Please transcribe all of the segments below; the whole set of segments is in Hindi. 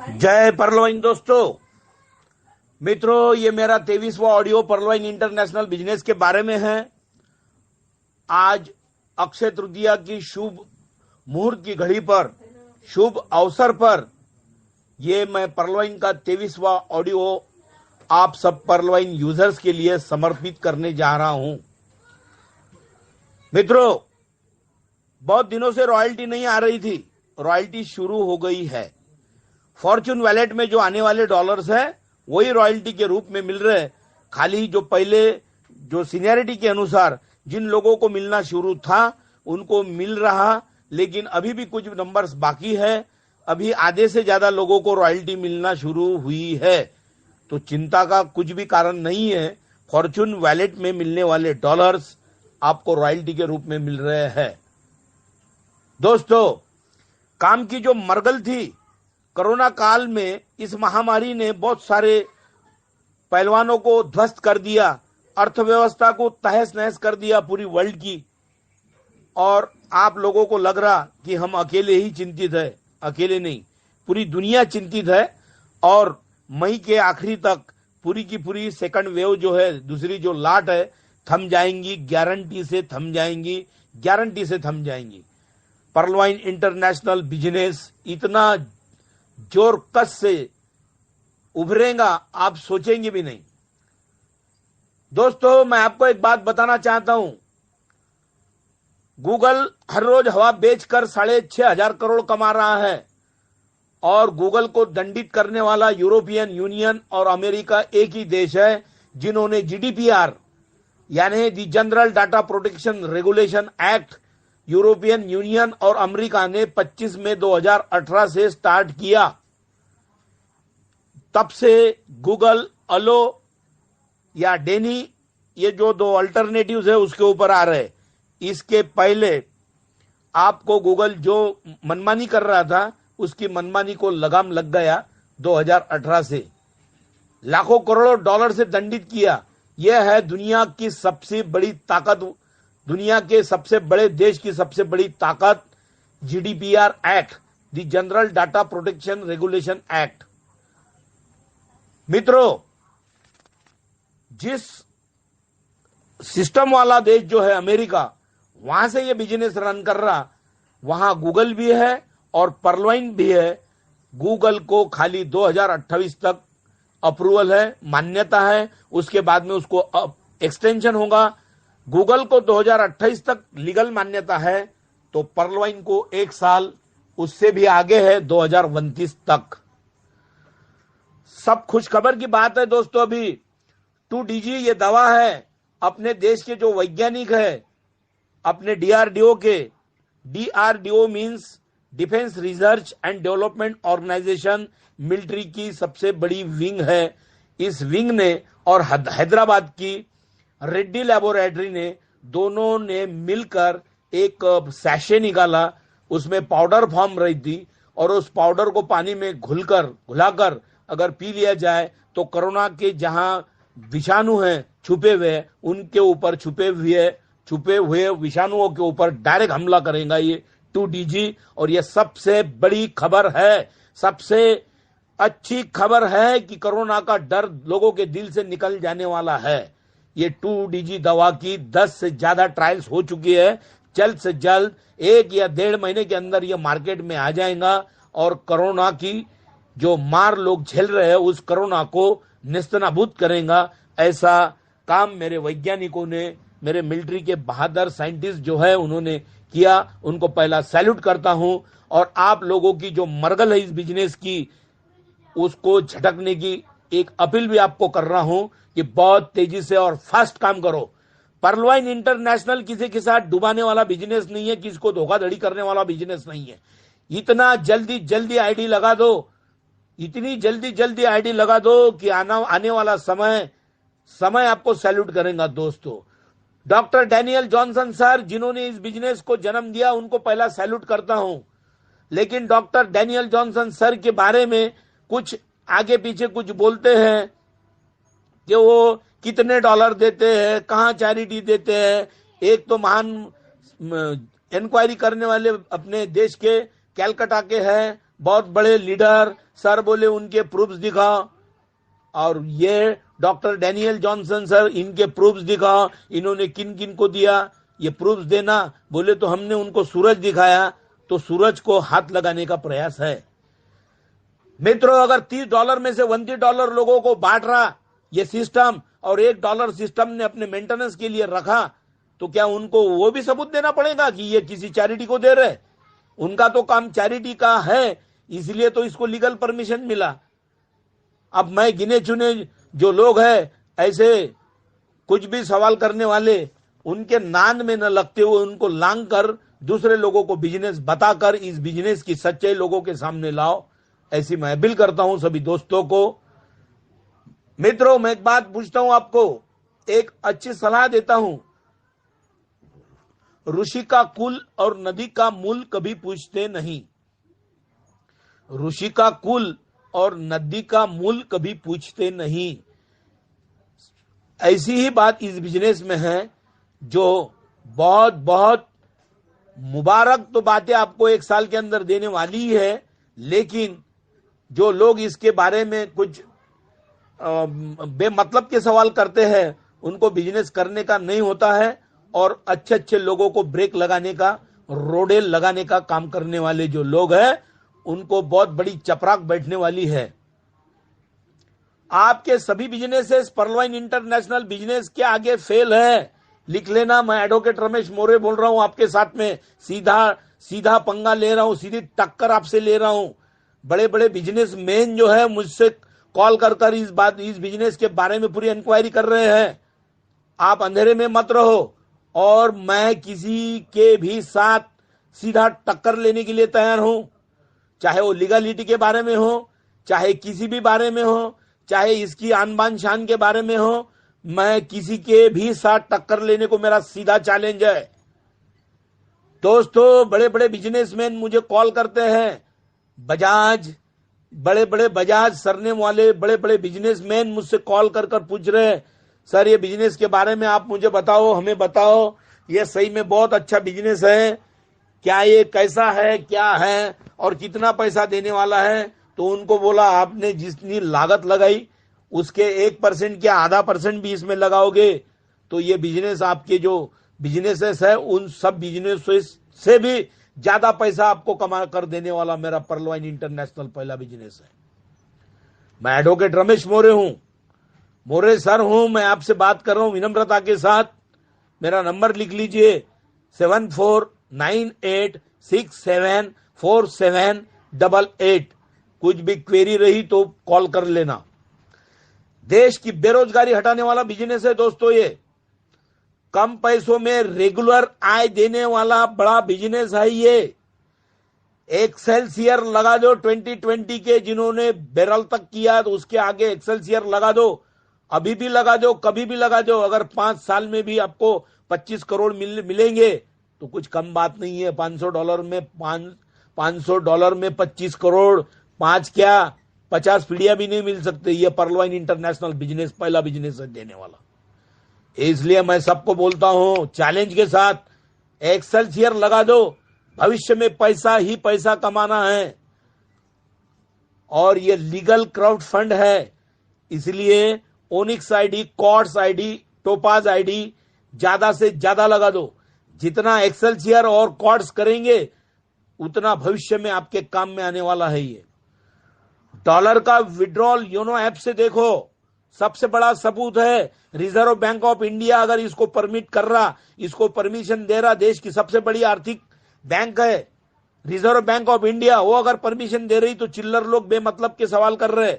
जय परलवाइन दोस्तों मित्रों, ये मेरा 23वां ऑडियो परलवाइन इंटरनेशनल बिजनेस के बारे में है। आज अक्षय तृतीया की शुभ मुहूर्त की घड़ी पर, शुभ अवसर पर ये मैं परलवाइन का 23वां ऑडियो आप सब परलवाइन यूजर्स के लिए समर्पित करने जा रहा हूं। मित्रों, बहुत दिनों से रॉयल्टी नहीं आ रही थी, रॉयल्टी शुरू हो गई है। फॉर्च्यून वैलेट में जो आने वाले डॉलर्स है वही रॉयल्टी के रूप में मिल रहे। खाली जो पहले जो सीनियरिटी के अनुसार जिन लोगों को मिलना शुरू था उनको मिल रहा, लेकिन अभी भी कुछ नंबर्स बाकी है। अभी आधे से ज्यादा लोगों को रॉयल्टी मिलना शुरू हुई है, तो चिंता का कुछ भी कारण नहीं है। फॉर्च्यून वैलेट में मिलने वाले डॉलर्स आपको रॉयल्टी के रूप में मिल रहे हैं। दोस्तों, काम की जो मरगल थी कोरोना काल में, इस महामारी ने बहुत सारे पहलवानों को ध्वस्त कर दिया, अर्थव्यवस्था को तहस नहस कर दिया पूरी वर्ल्ड की। और आप लोगों को लग रहा कि हम अकेले ही चिंतित है, अकेले नहीं, पूरी दुनिया चिंतित है। और मई के आखिरी तक पूरी की पूरी सेकंड वेव जो है, दूसरी जो लाट है, थम जाएंगी, गारंटी से थम जाएंगी, गारंटी से थम जाएंगी। परलवाइन इंटरनेशनल बिजनेस इतना जोर कस से उभरेगा आप सोचेंगे भी नहीं। दोस्तों, मैं आपको एक बात बताना चाहता हूं। गूगल हर रोज हवा बेचकर 6,500 करोड़ कमा रहा है, और गूगल को दंडित करने वाला यूरोपियन यूनियन और अमेरिका एक ही देश है जिन्होंने जीडीपीआर यानी the general data protection regulation act European Union और अमेरिका ने 25 मई 2018 से स्टार्ट किया। तब से गूगल, अलो या डेनी, ये जो दो अल्टरनेटिव्स है उसके ऊपर आ रहे। इसके पहले आपको गूगल जो मनमानी कर रहा था उसकी मनमानी को लगाम लग गया। 2018 से लाखों करोड़ों डॉलर से दंडित किया। यह है दुनिया की सबसे बड़ी ताकत, दुनिया के सबसे बड़े देश की सबसे बड़ी ताकत, GDPR act, the general data protection regulation act. मित्रों, जिस सिस्टम वाला देश जो है अमेरिका, वहां से ये बिजनेस रन कर रहा, वहां गूगल भी है और परलवाइन भी है। गूगल को खाली 2028 तक अप्रूवल है, मान्यता है, उसके बाद में उसको एक्सटेंशन होगा। गूगल को 2028 तक लीगल मान्यता है, तो परलवाइन को 1 साल उससे भी आगे है, 2029 तक। सब खुशखबर की बात है दोस्तों। अभी 2DG ये दवा है, अपने देश के जो वैज्ञानिक है, अपने डीआरडीओ के, DRDO means defence research and development organisation, military की सबसे बड़ी विंग है। इस विंग ने और हैदराबाद की रेड्डी लेबोरेटरी ने, दोनों ने मिलकर एक सैशे निकाला। उसमें पाउडर फॉर्म रही थी, और उस पाउडर को पानी में घुलाकर अगर पी लिया जाए तो कोरोना के जहां विषाणु हैं छुपे हुए, उनके ऊपर छुपे हुए विषाणुओं के ऊपर डायरेक्ट हमला करेगा ये 2DG। और ये सबसे बड़ी खबर है, सबसे अच्छी खबर है कि कोरोना का डर लोगों के दिल से निकल जाने वाला है। ये 2DG दवा की 10 से ज्यादा ट्रायल्स हो चुकी है। जल्द से जल्द 1 या 1.5 महीने के अंदर ये मार्केट में आ जाएगा, और कोरोना की जो मार लोग झेल रहे हैं उस कोरोना को निस्तनाबूद करेगा। ऐसा काम मेरे वैज्ञानिकों ने, मेरे मिलिट्री के बहादुर साइंटिस्ट जो है उन्होंने किया। उनको पहला सैल्यूट करता हूं। और आप लोगों की जो मरगल है इस बिजनेस की, उसको झटकने की एक अपील भी आपको कर रहा हूं कि बहुत तेजी से और फास्ट काम करो। परलवाइन इंटरनेशनल किसी के साथ डुबाने वाला बिजनेस नहीं है, किसी को धोखाधड़ी करने वाला बिजनेस नहीं है। इतना जल्दी आईडी लगा दो, इतनी जल्दी आईडी लगा दो कि आने वाला समय आपको सैल्यूट करेगा। दोस्तों, डॉक्टर डैनियल जॉनसन सर, जिन्होंने इस बिजनेस को जन्म दिया, उनको पहला सैल्यूट करता हूं। लेकिन डॉक्टर डैनियल जॉनसन सर के बारे में कुछ आगे पीछे कुछ बोलते हैं कि वो कितने डॉलर देते हैं, कहां चैरिटी देते हैं। एक तो महान इंक्वायरी करने वाले अपने देश के कैलकाटा के हैं, बहुत बड़े लीडर सर बोले उनके प्रूफ्स दिखाओ, और ये डॉक्टर डैनियल जॉनसन सर इनके प्रूफ्स दिखाओ, इन्होंने किन किन को दिया, ये प्रूफ्स देना। बोले तो हमने उनको सूरज दिखाया, तो सूरज को हाथ लगाने का प्रयास है। मित्रों, अगर $30 में से $20 लोगों को बांट रहा ये सिस्टम, और $1 सिस्टम ने अपने मेंटेनेंस के लिए रखा, तो क्या उनको वो भी सबूत देना पड़ेगा कि ये किसी चैरिटी को दे रहे? उनका तो काम चैरिटी का है, इसलिए तो इसको लीगल परमिशन मिला। अब मैं गिने चुने जो लोग हैं ऐसे कुछ भी सवाल करने वाले, उनके नाद में न लगते हुए उनको लांग कर दूसरे लोगों को बिजनेस बताकर इस बिजनेस की सच्चाई लोगों के सामने लाओ, ऐसी मैं अपील करता हूं सभी दोस्तों को। मित्रों, मैं एक बात पूछता हूं आपको, एक अच्छी सलाह देता हूं। ऋषि का कुल और नदी का मूल कभी पूछते नहीं। ऋषि का कुल और नदी का मूल कभी पूछते नहीं। ऐसी ही बात इस बिजनेस में है, जो बहुत बहुत मुबारक तो बातें आपको 1 साल के अंदर देने वाली है, लेकिन जो लोग इसके बारे में कुछ बेमतलब के सवाल करते हैं, उनको बिजनेस करने का नहीं होता है, और अच्छे अच्छे लोगों को ब्रेक लगाने का, रोडे लगाने का काम करने वाले जो लोग हैं, उनको बहुत बड़ी चपराक बैठने वाली है। आपके सभी बिजनेसेस पर्लवाइन इंटरनेशनल बिजनेस के आगे फेल है। लिख लेना, मैं एडवोकेट रमेश मोरे बोल रहा हूं आपके साथ में, सीधा पंगा ले रहा हूं, सीधी टक्कर आपसे ले रहा हूं। बड़े बड़े बिजनेस मैन जो है मुझसे कॉल कर इस बिजनेस के बारे में पूरी इंक्वायरी कर रहे हैं। आप अंधेरे में मत रहो, और मैं किसी के भी साथ सीधा टक्कर लेने के लिए तैयार हूं, चाहे वो लीगलिटी के बारे में हो, चाहे किसी भी बारे में हो, चाहे इसकी आन बान शान के बारे में हो। मैं किसी के भी साथ टक्कर लेने को मेरा सीधा चैलेंज है। दोस्तों, बड़े बड़े बिजनेसमैन मुझे कॉल करते हैं, बड़े बड़े बजाज सरनेम वाले बड़े बड़े बिजनेसमैन मुझसे कॉल कर पूछ रहे हैं, सर ये बिजनेस के बारे में आप मुझे बताओ, हमें बताओ, ये सही में बहुत अच्छा बिजनेस है क्या, ये कैसा है, क्या है, और कितना पैसा देने वाला है। तो उनको बोला, आपने जितनी लागत लगाई उसके 1% क्या आधा % भी इसमें लगाओगे, तो ये बिजनेस आपके जो बिजनेसेस है उन सब बिजनेस से भी ज्यादा पैसा आपको कमा कर देने वाला मेरा पर्लवाइन इंटरनेशनल पहला बिजनेस है। मैं एडवोकेट रमेश मोरे हूं, मोरे सर हूं, मैं आपसे बात कर रहा हूं विनम्रता के साथ। मेरा नंबर लिख लीजिए 7498674788। कुछ भी क्वेरी रही तो कॉल कर लेना। देश की बेरोजगारी हटाने वाला बिजनेस है दोस्तों, ये कम पैसों में रेगुलर आय देने वाला बड़ा बिजनेस है। ये एक्सेलसियर लगा दो 2020 के, जिन्होंने बैरल तक किया तो उसके आगे एक्सेलसियर लगा दो, अभी भी लगा दो, कभी भी लगा दो। अगर 5 साल में भी आपको 25 करोड़ मिलेंगे तो कुछ कम बात नहीं है। $500 में 25 करोड़, 5 क्या 50 पीढ़ियां भी नहीं मिल सकते। ये पर्लवाइन इंटरनेशनल बिजनेस पहला बिजनेस है देने वाला। इसलिए मैं सबको बोलता हूं चैलेंज के साथ, एक्सेलसियर लगा दो, भविष्य में पैसा ही पैसा कमाना है। और ये लीगल क्राउड फंड है, इसलिए onyx ID, quartz ID, topaz ID ज्यादा से ज्यादा लगा दो। जितना एक्सेलसियर और कॉर्ड्स करेंगे उतना भविष्य में आपके काम में आने वाला है। ये डॉलर का विड्रॉल योनो ऐप से देखो, सबसे बड़ा सबूत है। रिजर्व बैंक ऑफ इंडिया अगर इसको परमिट कर रहा, इसको परमिशन दे रहा, देश की सबसे बड़ी आर्थिक बैंक है रिजर्व बैंक ऑफ इंडिया, वो अगर परमिशन दे रही तो चिल्लर लोग बेमतलब के सवाल कर रहे।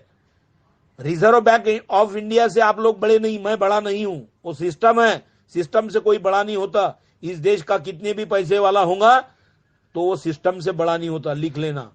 रिजर्व बैंक ऑफ इंडिया से आप लोग बड़े नहीं, मैं बड़ा नहीं हूं, वो सिस्टम है, सिस्टम से कोई बड़ा नहीं होता। इस देश का कितने भी पैसे वाला होगा तो वो सिस्टम से बड़ा नहीं होता, लिख लेना।